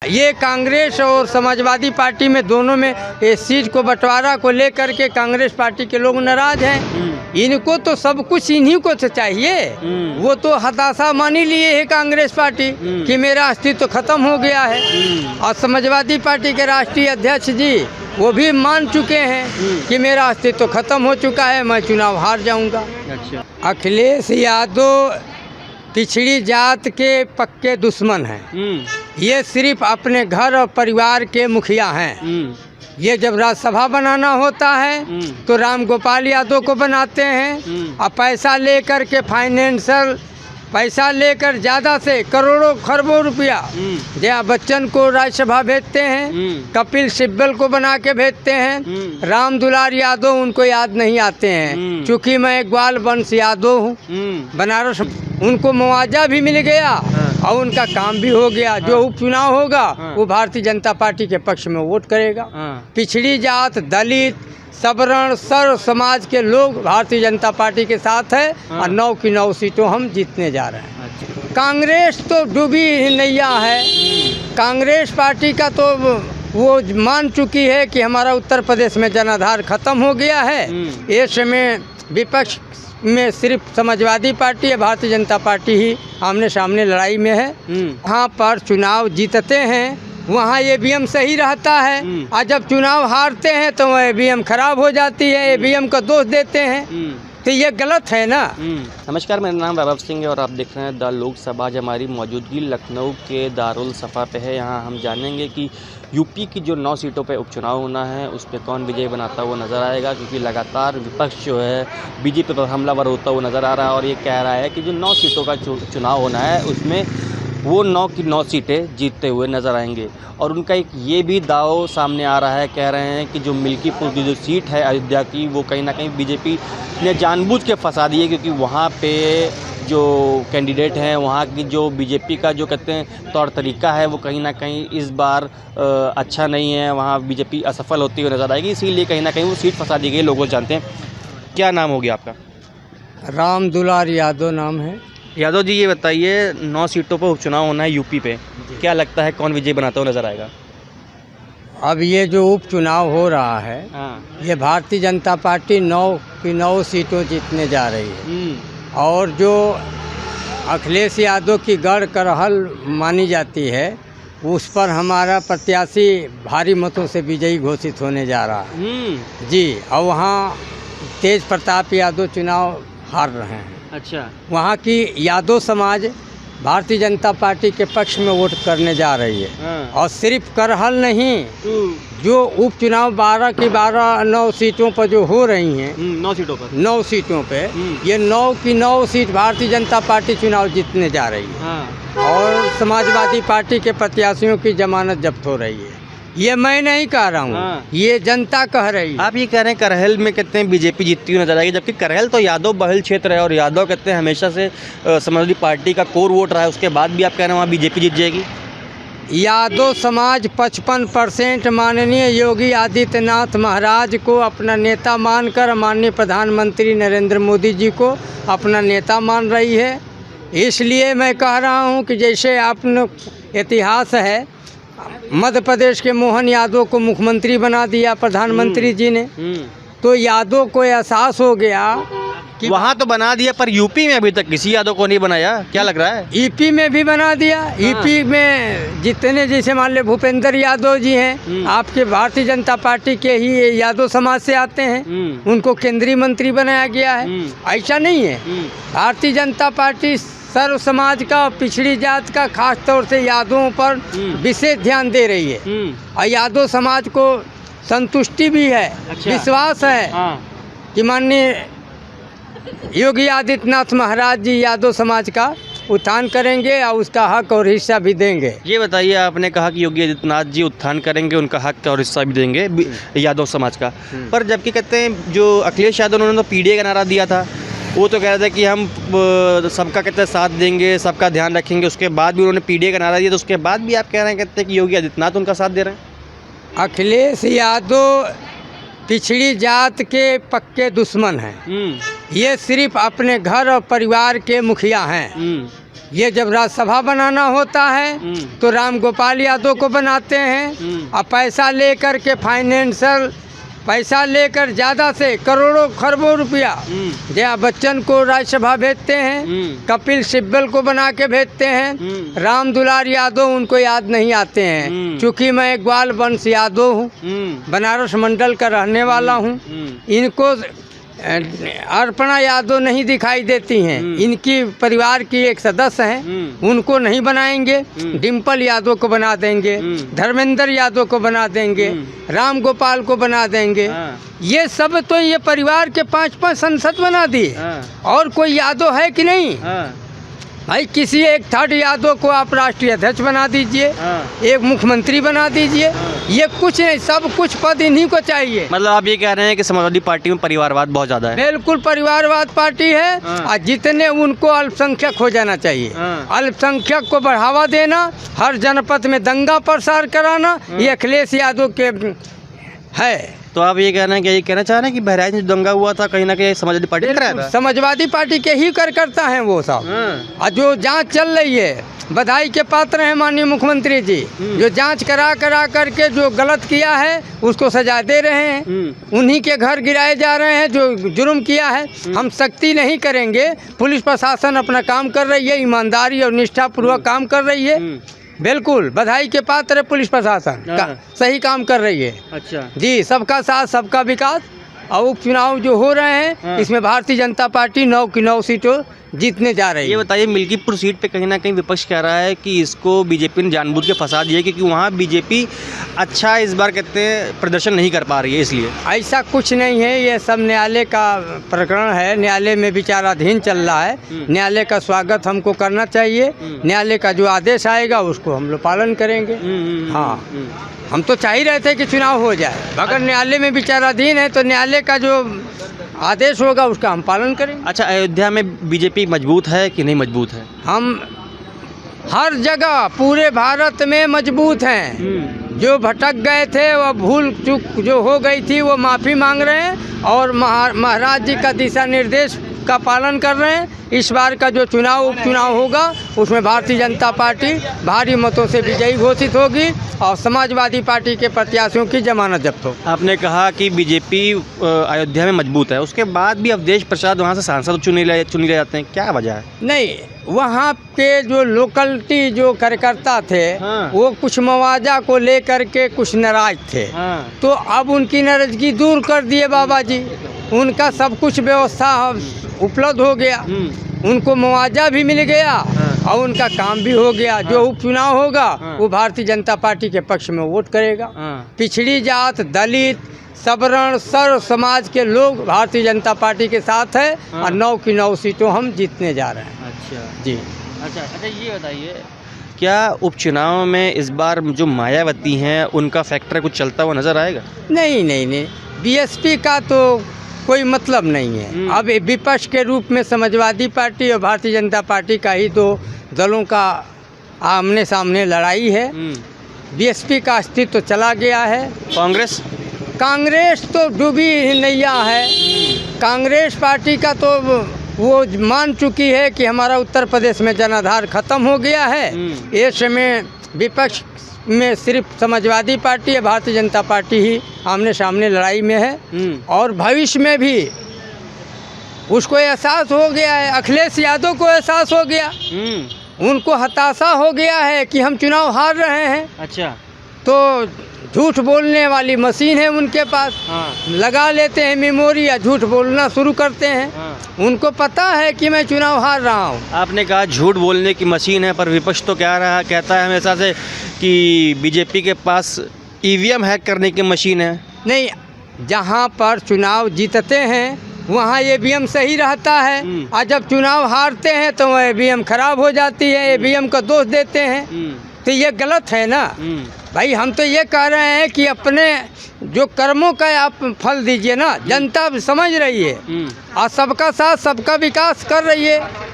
ये कांग्रेस और समाजवादी पार्टी में दोनों में इस सीट को बंटवारा को लेकर के कांग्रेस पार्टी के लोग नाराज हैं। इनको तो सब कुछ इन्हीं को तो चाहिए। वो तो हताशा मानी लिए है कांग्रेस पार्टी कि मेरा अस्तित्व खत्म हो गया है। और समाजवादी पार्टी के राष्ट्रीय अध्यक्ष जी वो भी मान चुके हैं कि मेरा अस्तित्व खत्म हो चुका है, मैं चुनाव हार जाऊंगा। अच्छा। अखिलेश यादव पिछड़ी जात के पक्के दुश्मन हैं। ये सिर्फ अपने घर और परिवार के मुखिया हैं। ये जब राज्यसभा बनाना होता है तो राम गोपाल यादव को बनाते हैं और पैसा लेकर के फाइनेंशियल पैसा लेकर ज़्यादा से करोड़ों खरबों रुपया जया बच्चन को राज्यसभा भेजते हैं, कपिल सिब्बल को बना के भेजते हैं, राम दुलार यादव उनको याद नहीं आते हैं। चूँकि मैं ग्वाल वंश यादव हूँ, बनारस, उनको मुआवजा भी मिल गया और उनका काम भी हो गया। जो उपचुनाव होगा वो भारतीय जनता पार्टी के पक्ष में वोट करेगा। पिछड़ी जात, दलित, सवर्ण, सर्व समाज के लोग भारतीय जनता पार्टी के साथ है और 9 की 9 सीटों हम जीतने जा रहे हैं। कांग्रेस तो डूबी ही नैया है। कांग्रेस पार्टी का तो वो मान चुकी है कि हमारा उत्तर प्रदेश में जनाधार खत्म हो गया है। इस समय विपक्ष में सिर्फ समाजवादी पार्टी या भारतीय जनता पार्टी ही आमने सामने लड़ाई में है। वहाँ पर चुनाव जीतते हैं, वहाँ ईवीएम सही रहता है और जब चुनाव हारते हैं तो वह ईवीएम खराब हो जाती है, ईवीएम का दोष देते हैं। तो ये गलत है ना। नमस्कार, मेरा नाम वैभव सिंह है और आप देख रहे हैं द लोकसभा। आज हमारी मौजूदगी लखनऊ के दारुल सफ़ा पे है। यहाँ हम जानेंगे कि यूपी की जो 9 सीटों पे उपचुनाव होना है उस पर कौन विजय बनाता हुआ नज़र आएगा, क्योंकि लगातार विपक्ष जो है बीजेपी पर हमलावर होता हुआ नज़र आ रहा है और ये कह रहा है कि जो 9 सीटों का चुनाव होना है उसमें वो 9 की 9 सीटें जीतते हुए नज़र आएंगे। और उनका एक ये भी दाव सामने आ रहा है, कह रहे हैं कि जो मिल्कीपुर की जो सीट है अयोध्या की, वो कहीं ना कहीं बीजेपी ने जानबूझ के फंसा दी है, क्योंकि वहाँ पे जो कैंडिडेट हैं, वहाँ की जो बीजेपी का जो कहते हैं तौर तरीका है, वो कहीं ना कहीं इस बार अच्छा नहीं है। वहाँ बीजेपी असफल होती हुई नज़र आएगी, इसीलिए कहीं ना कहीं वो सीट फंसा दी गई। लोग जानते हैं। क्या नाम हो गया आपका? राम दुलार यादव नाम है। यादव जी, ये बताइए 9 सीटों पर उपचुनाव होना है यूपी पे, क्या लगता है कौन विजय बनाता हुआ नज़र आएगा? अब ये जो उपचुनाव हो रहा है ये भारतीय जनता पार्टी 9 की 9 सीटों जीतने जा रही है। और जो अखिलेश यादव की गढ़ करहल मानी जाती है उस पर हमारा प्रत्याशी भारी मतों से विजयी घोषित होने जा रहा है जी। और वहाँ तेज प्रताप यादव चुनाव हार रहे हैं। अच्छा। वहाँ की यादव समाज भारतीय जनता पार्टी के पक्ष में वोट करने जा रही है। और सिर्फ करहल नहीं, जो उपचुनाव 12 की 12 9 सीटों पर जो हो रही हैं, 9 सीटों पे ये 9 की 9 सीट भारतीय जनता पार्टी चुनाव जीतने जा रही है। और समाजवादी पार्टी के प्रत्याशियों की जमानत जब्त हो रही है। ये मैं नहीं कह रहा हूँ, ये जनता कह रही है। आप ये कह रहे हैं करहल में कहते हैं बीजेपी जीतती हुई नजर आएगी, जबकि करहल तो यादव बहुल क्षेत्र है और यादव कहते हैं हमेशा से समाजवादी पार्टी का कोर वोट रहा है। उसके बाद भी आप कह रहे हैं वहाँ बीजेपी जीत जाएगी? यादव समाज 55% माननीय योगी आदित्यनाथ महाराज को अपना नेता मानकर माननीय प्रधानमंत्री नरेंद्र मोदी जी को अपना नेता मान रही है। इसलिए मैं कह रहा हूँ कि जैसे आपने इतिहास है, मध्य प्रदेश के मोहन यादव को मुख्यमंत्री बना दिया प्रधानमंत्री जी ने, तो यादव को एहसास हो गया कि वहाँ तो बना दिया, पर यूपी में अभी तक किसी यादव को नहीं बनाया। क्या लग रहा है? यूपी में भी बना दिया। यूपी में जितने जैसे मान ले भूपेंद्र यादव जी हैं, आपके भारतीय जनता पार्टी के ही यादव समाज से आते हैं, उनको केंद्रीय मंत्री बनाया गया है। ऐसा नहीं है, भारतीय जनता पार्टी सर्व समाज का, पिछड़ी जात का, खास तौर से यादवों पर विशेष ध्यान दे रही है। और यादव समाज को संतुष्टि भी है। अच्छा। विश्वास है कि माननीय योगी आदित्यनाथ महाराज जी यादव समाज का उत्थान करेंगे और उसका हक और हिस्सा भी देंगे। ये बताइए, आपने कहा कि योगी आदित्यनाथ जी उत्थान करेंगे, उनका हक और हिस्सा भी देंगे यादव समाज का, पर जबकि कहते हैं जो अखिलेश यादव उन्होंने तो पीडीए का नारा दिया था, वो तो कह रहे थे कि हम सबका कहते हैं साथ देंगे, सबका ध्यान रखेंगे। उसके बाद भी उन्होंने पीडीए का नारा दिया, तो उसके बाद भी आप कह रहे हैं कहते हैं कि योगी आदित्यनाथ उनका साथ दे रहे हैं? अखिलेश यादव पिछड़ी जात के पक्के दुश्मन हैं। ये सिर्फ अपने घर और परिवार के मुखिया हैं। ये जब राज्यसभा बनाना होता है तो राम गोपाल यादव को बनाते हैं और पैसा लेकर के फाइनेंशियल पैसा लेकर ज़्यादा से करोड़ों खरबों रुपया जया बच्चन को राज्यसभा भेजते हैं, कपिल सिब्बल को बना के भेजते हैं, राम दुलार यादव उनको याद नहीं आते हैं। चूँकि मैं ग्वाल वंश यादव हूँ, बनारस मंडल का रहने वाला हूँ, इनको अर्पणा यादव नहीं दिखाई देती हैं। इनकी परिवार की एक सदस्य हैं, उनको नहीं बनाएंगे, डिम्पल यादव को बना देंगे, धर्मेंद्र यादव को बना देंगे, राम गोपाल को बना देंगे। ये सब तो ये परिवार के 5-5 सांसद बना दिए, और कोई यादव है कि नहीं? भाई किसी एक थर्ड यादव को आप राष्ट्रीय अध्यक्ष बना दीजिए, एक मुख्यमंत्री बना दीजिए, ये कुछ नहीं, सब कुछ पद इन्हीं को चाहिए। मतलब आप ये कह रहे हैं कि समाजवादी पार्टी में परिवारवाद बहुत ज़्यादा है? बिल्कुल परिवारवाद पार्टी है, और जितने उनको अल्पसंख्यक हो जाना चाहिए। अल्पसंख्यक को बढ़ावा देना, हर जनपद में दंगा प्रसार कराना, ये अखिलेश यादव के है। तो आप ये कहना है कि ये कहना चाह रहे हैं कि बहराइच में दंगा हुआ था कहीं ना कहीं समाजवादी पार्टी ने कराया था? समाजवादी पार्टी के ही करता है वो सब। और जो जांच चल रही है, बधाई के पात्र हैं माननीय मुख्यमंत्री जी, जो जांच करा करके जो गलत किया है उसको सजा दे रहे हैं, उन्हीं के घर गिराए जा रहे हैं जो जुर्म किया है। हम सख्ती नहीं करेंगे, पुलिस प्रशासन अपना काम कर रही है, ईमानदारी और निष्ठापूर्वक काम कर रही है। बिल्कुल बधाई के पात्र है पुलिस प्रशासन का, सही काम कर रही है। अच्छा जी, सबका साथ सबका विकास। और उपचुनाव जो हो रहे हैं इसमें भारतीय जनता पार्टी 9 की 9 सीटों जीतने जा रही है। ये बताइए, मिल्कीपुर सीट पे कहीं ना कहीं विपक्ष कह रहा है कि इसको बीजेपी ने जानबूझ के फंसा दिया, क्योंकि वहाँ बीजेपी अच्छा इस बार कहते हैं प्रदर्शन नहीं कर पा रही है, इसलिए। ऐसा कुछ नहीं है, ये सब न्यायालय का प्रकरण है, न्यायालय में विचाराधीन चल रहा है। न्यायालय का स्वागत हमको करना चाहिए, न्यायालय का जो आदेश आएगा उसको हम लोग पालन करेंगे। हाँ, हम तो चाह ही रहे थे कि चुनाव हो जाए, अगर न्यायालय में विचाराधीन है तो न्यायालय का जो आदेश होगा उसका हम पालन करेंगे। अच्छा, अयोध्या में बीजेपी मजबूत है कि नहीं मजबूत है? हम हर जगह पूरे भारत में मजबूत हैं। जो भटक गए थे, वह भूल चूक जो हो गई थी, वो माफ़ी मांग रहे हैं और महाराज जी का दिशा निर्देश का पालन कर रहे हैं। इस बार का जो उपचुनाव होगा उसमें भारतीय जनता पार्टी भारी मतों से विजयी घोषित होगी और समाजवादी पार्टी के प्रत्याशियों की जमानत जब्त हो। आपने कहा कि बीजेपी अयोध्या में मजबूत है, उसके बाद भी अवधेश प्रसाद वहाँ से सांसद चुन ले जाते हैं, क्या वजह है? नहीं, वहाँ के जो लोकलिटी जो कार्यकर्ता थे वो कुछ मुआवजा को लेकर के कुछ नाराज थे, तो अब उनकी नाराजगी दूर कर दिए बाबा जी, उनका सब कुछ व्यवस्था उपलब्ध हो गया, उनको मुआवजा भी मिल गया और उनका काम भी हो गया। जो उपचुनाव होगा वो भारतीय जनता पार्टी के पक्ष में वोट करेगा। पिछड़ी जात, दलित, सवर्ण, सर्व समाज के लोग भारतीय जनता पार्टी के साथ है और 9 की 9 सीटों हम जीतने जा रहे हैं। अच्छा जी, अच्छा ये बताइए, क्या उपचुनाव में इस बार जो मायावती हैं उनका फैक्टर कुछ चलता हुआ नजर आएगा? नहीं, बीएसपी का तो कोई मतलब नहीं है। अब विपक्ष के रूप में समाजवादी पार्टी और भारतीय जनता पार्टी का ही दो दलों का आमने सामने लड़ाई है। बीएसपी का अस्तित्व तो चला गया है। कांग्रेस तो डूबी नैया है। कांग्रेस पार्टी का तो वो मान चुकी है कि हमारा उत्तर प्रदेश में जनाधार खत्म हो गया है। इस समय विपक्ष में सिर्फ समाजवादी पार्टी या भारतीय जनता पार्टी ही आमने सामने लड़ाई में है और भविष्य में भी उसको एहसास हो गया है। अखिलेश यादव को एहसास हो गया, उनको हताशा हो गया है कि हम चुनाव हार रहे हैं। अच्छा, तो झूठ बोलने वाली मशीन है उनके पास, लगा लेते हैं मेमोरी या झूठ बोलना शुरू करते हैं। उनको पता है कि मैं चुनाव हार रहा हूँ। आपने कहा झूठ बोलने की मशीन है, पर विपक्ष तो कहता है हमेशा से कि बीजेपी के पास ईवीएम हैक करने की मशीन है। नहीं, जहाँ पर चुनाव जीतते हैं वहाँ ईवीएम सही रहता है और जब चुनाव हारते हैं तो वह ईवीएम खराब हो जाती है, ईवीएम का दोष देते हैं। तो ये गलत है ना भाई। हम तो ये कह रहे हैं कि अपने जो कर्मों का आप फल दीजिए ना, जनता समझ रही है और सबका साथ सबका विकास कर रही है।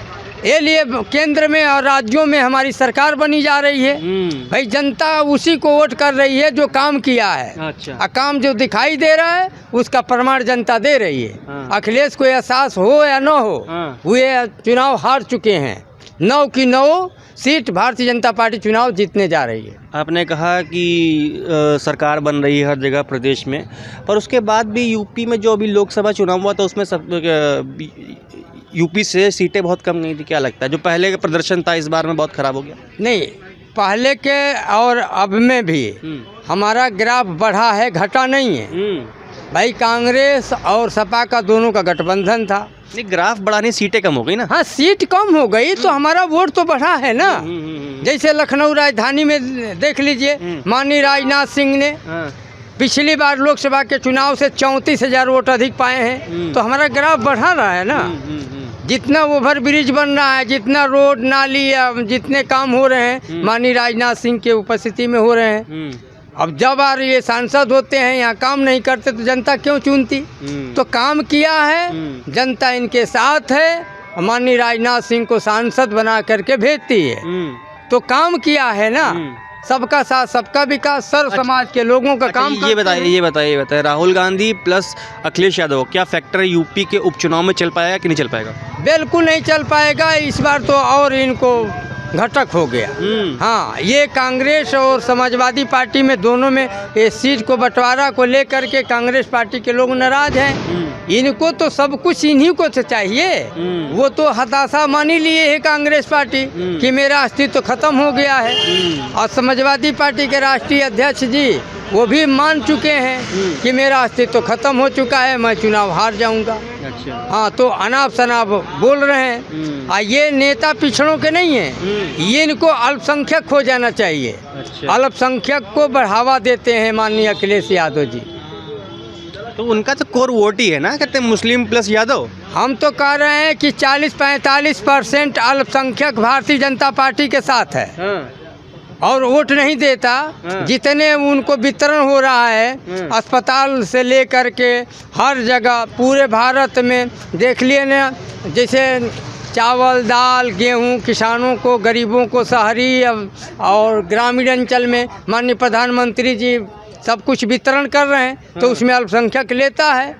ये लिए केंद्र में और राज्यों में हमारी सरकार बनी जा रही है। भाई जनता उसी को वोट कर रही है जो काम किया है। अच्छा। और काम जो दिखाई दे रहा है उसका प्रमाण जनता दे रही है। अखिलेश को एहसास हो या न हो, वे चुनाव हार चुके हैं 9 की 9 सीट भारतीय जनता पार्टी चुनाव जीतने जा रही है। आपने कहा कि सरकार बन रही है हर जगह प्रदेश में, पर उसके बाद भी यूपी में जो अभी लोकसभा चुनाव हुआ था उसमें सब यूपी से सीटें बहुत कम नहीं थी। क्या लगता है जो पहले का प्रदर्शन था इस बार में बहुत ख़राब हो गया? नहीं, पहले के और अब में भी हमारा ग्राफ बढ़ा है, घटा नहीं है भाई। कांग्रेस और सपा का दोनों का गठबंधन था। नहीं, ग्राफ बढ़ाने सीटें कम हो गई ना। हाँ, सीट कम हो गई तो हमारा वोट तो बढ़ा है ना। जैसे लखनऊ राजधानी में देख लीजिए, माननीय राजनाथ सिंह ने पिछली बार लोकसभा के चुनाव से 34,000 वोट अधिक पाए हैं, तो हमारा ग्राफ बढ़ा रहा है ना। जितना ओवर ब्रिज बन रहा है, जितना रोड नाली जितने काम हो रहे हैं माननीय राजनाथ सिंह के उपस्थिति में हो रहे हैं। अब जब आ रही है सांसद होते हैं, यहाँ काम नहीं करते तो जनता क्यों चुनती? तो काम किया है, जनता इनके साथ है। माननीय राजनाथ सिंह को सांसद बना करके भेजती है, तो काम किया है ना। सबका साथ सबका विकास, सर्व समाज के लोगों का काम। ये बताइए राहुल गांधी प्लस अखिलेश यादव क्या फैक्टर यूपी के उपचुनाव में चल पाएगा कि नहीं चल पाएगा? बिल्कुल नहीं चल पाएगा। इस बार तो और इनको घटक हो गया। हाँ, ये कांग्रेस और समाजवादी पार्टी में दोनों में ये सीट को बंटवारा को लेकर के कांग्रेस पार्टी के लोग नाराज हैं। इनको तो सब कुछ इन्हीं को तो चाहिए। वो तो हताशा मानी लिए है कांग्रेस पार्टी कि मेरा अस्तित्व खत्म हो गया है। और समाजवादी पार्टी के राष्ट्रीय अध्यक्ष जी वो भी मान चुके हैं कि मेरा अस्तित्व खत्म हो चुका है, मैं चुनाव हार जाऊंगा। अच्छा। हाँ, तो अनाप शनाप बोल रहे हैं। ये नेता पिछड़ों के नहीं हैं, ये इनको अल्पसंख्यक हो जाना चाहिए। अच्छा। अल्पसंख्यक को बढ़ावा देते हैं माननीय अखिलेश यादव जी। तो उनका तो कोर वोट ही है ना, कहते हैं मुस्लिम प्लस यादव। हम तो कह रहे हैं कि 40-45% अल्पसंख्यक भारतीय जनता पार्टी के साथ है। और वोट नहीं देता। जितने उनको वितरण हो रहा है अस्पताल से लेकर के हर जगह पूरे भारत में देख लिए ना, जैसे चावल दाल गेहूं किसानों को, गरीबों को, शहरी और ग्रामीण अंचल में माननीय प्रधानमंत्री जी सब कुछ वितरण कर रहे हैं। तो उसमें अल्पसंख्यक लेता है,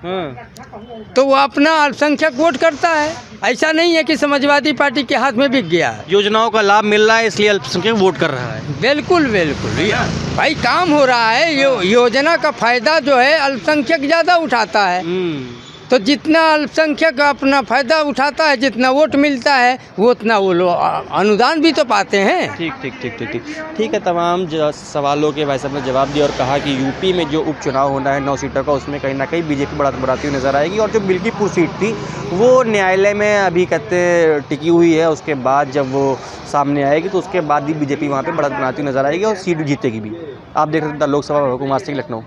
तो वो अपना अल्पसंख्यक वोट करता है। ऐसा नहीं है कि समाजवादी पार्टी के हाथ में बिक गया है। योजनाओं का लाभ मिल रहा है इसलिए अल्पसंख्यक वोट कर रहा है। बिल्कुल बिल्कुल भाई, काम हो रहा है। योजना का फायदा जो है अल्पसंख्यक ज़्यादा उठाता है। तो जितना अल्पसंख्यक अपना फायदा उठाता है, जितना वोट मिलता है, वो उतना वो लोग अनुदान भी तो पाते हैं। ठीक है। तमाम सवालों के भाई साहब ने जवाब दिया और कहा कि यूपी में जो उपचुनाव होना है 9 सीटों का, उसमें कहीं ना कहीं बीजेपी बढ़ाती हुई नजर आएगी। और जो मिल्कीपुर सीट थी वो न्यायालय में अभी कहते टिकी हुई है। उसके बाद जब वो सामने आएगी तो उसके बाद भी बीजेपी वहाँ पर बढ़त बनाती हुई नजर आएगी और सीट जीतेगी भी। आप देख रहे थे लोकसभा कुमार सिंह, लखनऊ।